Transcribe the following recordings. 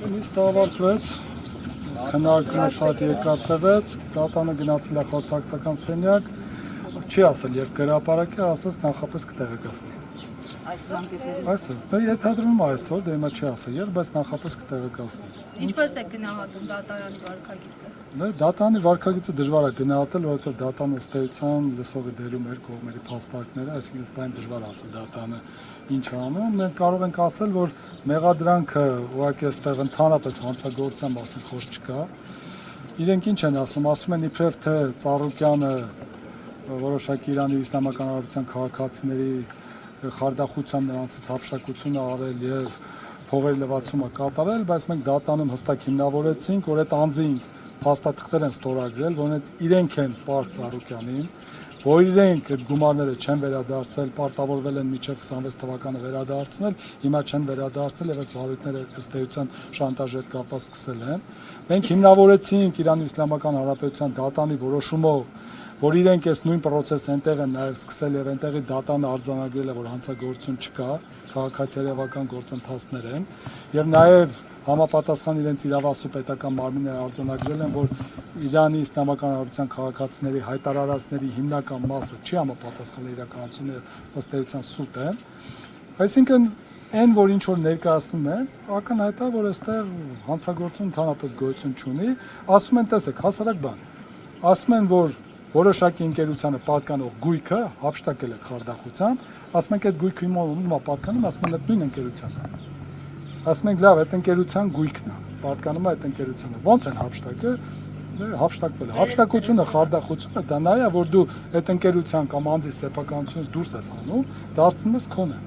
Նիստ ավարտվեց, քննարկումը շատ երկար տևեց, դատանը գնացել է խորհրդակցական սենյակ, չի ասել երբ կհրապարակի, ասաց նախապես կտեղեկացնի։ Այսօր, ենթադրվում է այսօր, դե հիմա չի ասել երբ, բայց նախապես կտեղեկացնի։ Ինչպես է գնահատում դատարանի վարքագիծը։ Դատանի վարքագիծը դժվար է գնահատել, որովհետև դատանը ըստ էության լսող է դերում իր կողմերի փաստարկները, այսինքն սպայն դժվար ասել դատանը ինչ է անում։ Մենք կարող ենք ասել, որ մեղադրանքը ուղղակի այստեղ ընդհանրապես հանցագործության մասին խոսք չկա։ Իրենք ինչ են ասում են իբրև թե Ծառուկյանը որոշակի Իրանի Իսլամական Հանրապետության քաղաքացիների խարդախությամբ նրանցից հափշտակություն արել եւ փողերի լվացումը կատարել, բայց մենք դատանում հստակ հիմնավորեցինք, որ այդ անձին փաստաթղթեր են ստորագրել, որ իրենք են Պարկ Ծառուկյանին, որ իրենք այդ գումարները չեն վերադարձել, պարտավորվել են մինչև 26 թվականը վերադարձնել, հիմա չեն վերադարձել եւ այս վարույթները ըստ էության շանտաժի հետ կապված սկսել են։ Մենք հիմնավորեցինք Իրանի Իսլամական Հանրապետության դատանի որոշումով, որ իրենք այս նույն process-ը այնտեղ են նաև սկսել եւ այնտեղի դատանը արձանագրել է, որ հանցագործություն չկա, քաղաքացիական գործընթացներ են եւ նաև համապատասխան իրենց իրավասու պետական մարմինները արձանագրել են, որ Իրանի Իսլամական Հանրապետության քաղաքացիների հայտարարածների հիմնական մասը չի համապատասխանել իրականությունը, ըստ էության սուտ է։ Այսինքն այն, որ ինչ որ ներկայացնում են, ակնհայտ է, որ այստեղ հանցագործություն ընդհանրապես գոյություն չունի, ասում են, տեսեք, հասարակ բան, ասում են, որ որոշակի ընկերությանը պատկանող գույքը հափշտակել է խարդախությամբ, ասում ենք այդ գույքը ում է պատկանում, ասում են այդ նույն ընկերությանը։ Ասում ենք լավ, այդ ընկերության գույքն է, պատկանում է այդ ընկերությանը։ Ոնց են հափշտակը, հափշտակվել է։ Հափշտակությունը, խարդախությունը դա նա է, որ դու այդ ընկերության կամ անձի սեփականությունից դուրս ես հանում, դարձնում ես քոնը։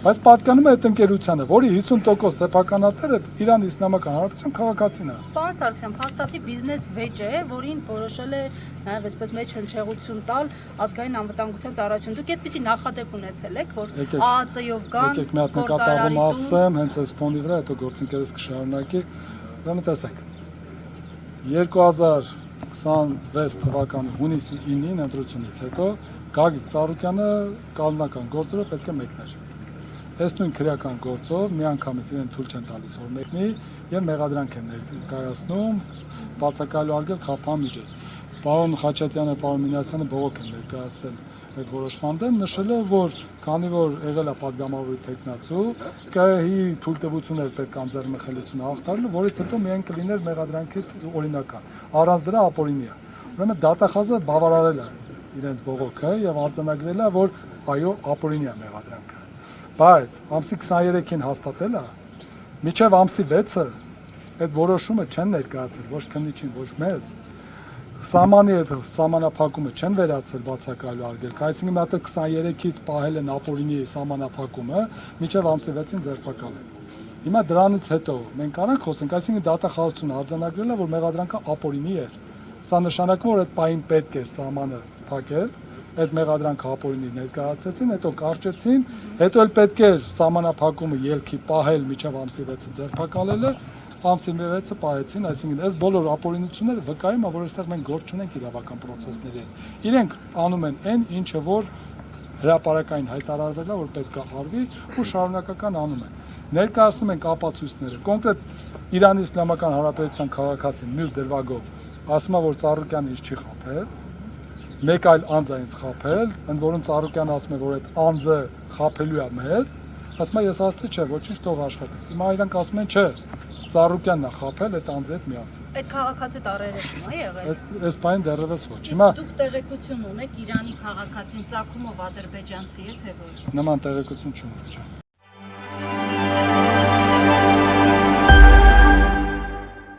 Բայց պատկանում է այդ ընկերությանը, որի 50% սեփականատերը Իրան Իսլամական Հանրապետության քաղաքացին է։ Պարոն Սարգսյան, փաստացի բիզնես վեճ է, որին որոշել է նաև այսպես մեջ հնչեղություն տալ ազգային անվտանգության ծառայություն։ Դուք այդպիսի նախադեպ ունեցել եք, որ ԱԱԾ-ով կան եկեք մի հատ նկատառում ասեմ, հենց այս ֆոնի վրա, հետո գործընկերս կշարունակի։ Ուրեմն տեսեք։ 2026 թվականի հունիսի 9-ին ընտրությունից հետո Գագիկ Ծառուկյանը կազմական գործերով պետք է մեկներ։ Այս նույն քրեական գործով միանգամից իրեն թույլ չեն տալիս որ մեկնի եւ մեղադրանք են ներկայացնում բացակայելու արգել խափան միջոց։ Պարոն Խաչատյանը, պարոն Մինասյանը բողոք են ներկայացրել այդ որոշման դեմ, նշելով որ քանի որ եղել է падգամավորի տեխնացու, ԿՀ-ի թույլտվություններ պետք անձեռնմխելիությունը հաղթարելու, որից հետո միայն կլիներ մեղադրանքի օրինական։ Առանց դրա ապօրինի է։ Ուրեմն դատախազը բավարարել է իրենց բողոքը եւ արձանագրել է որ այո ապօրինի է մեղադրանքը։ Բայց ամսի 23-ին հաստատել է, մինչև ամսի 6-ը այդ որոշումը չեն ներկայացել ոչ քննիչին, ոչ մեզ։ Սահմանի այդ սահմանափակումը չեն վերացել բացակայելու արգելք, այսինքն մատը 23-ից պահել են ապօրինի սահմանափակումը, մինչև ամսի 6-ին ձերբակալ են։ Հիմա դրանից հետո մենք առանց խոսենք, այսինքն դատախազությունը արձանագրել է, որ մեղադրանքը ապօրինի էր։ Սա նշանակում որ այդ պահին պետք էր սահմանը փակել, այդ մեղադրանքը ապօրինի ներկայացեցին, հետո կարճեցին, հետո էլ պետք էր սահմանափակումը ելքի պահել միջև ամսի 6-ը ձերբակալելը, ամսի 6-ը պահեցին, այսինքն այս բոլոր ապօրինությունները վկայում է, որ այստեղ մենք գործ չունենք իրավական process-ների հետ։ Իրենք անում են այն, ինչը որ հրապարակային հայտարարվել է, որ պետք է արվի ու շարունակական անում են։ Ներկայացնում ենք ապացույցները։ Կոնկրետ Իրանի Իսլամական Հանրապետության քաղաքացին մյուս դրվագով ասում է, որ Ծառուկյանը ինձ չի խաբել, մեկ այլ անձ է ինձ խաբել, ընդ որում Ծառուկյանը ասում է, որ այդ անձը խաբելու է մեզ, ասում է ես ասացի չէ, ոչինչ թող աշխատի։ Հիմա իրանք ասում են չէ, Ծառուկյանն է խաբել այդ անձի հետ միասին։ Այդ քաղաքացու տարերեսում է եղել։ Այս բանը դեռևս ոչ։ Հիմա դուք տեղեկություն ունեք Իրանի քաղաքացին ծագումով ադրբեջանցի է թե ոչ։ Նման տեղեկություն չունեմ։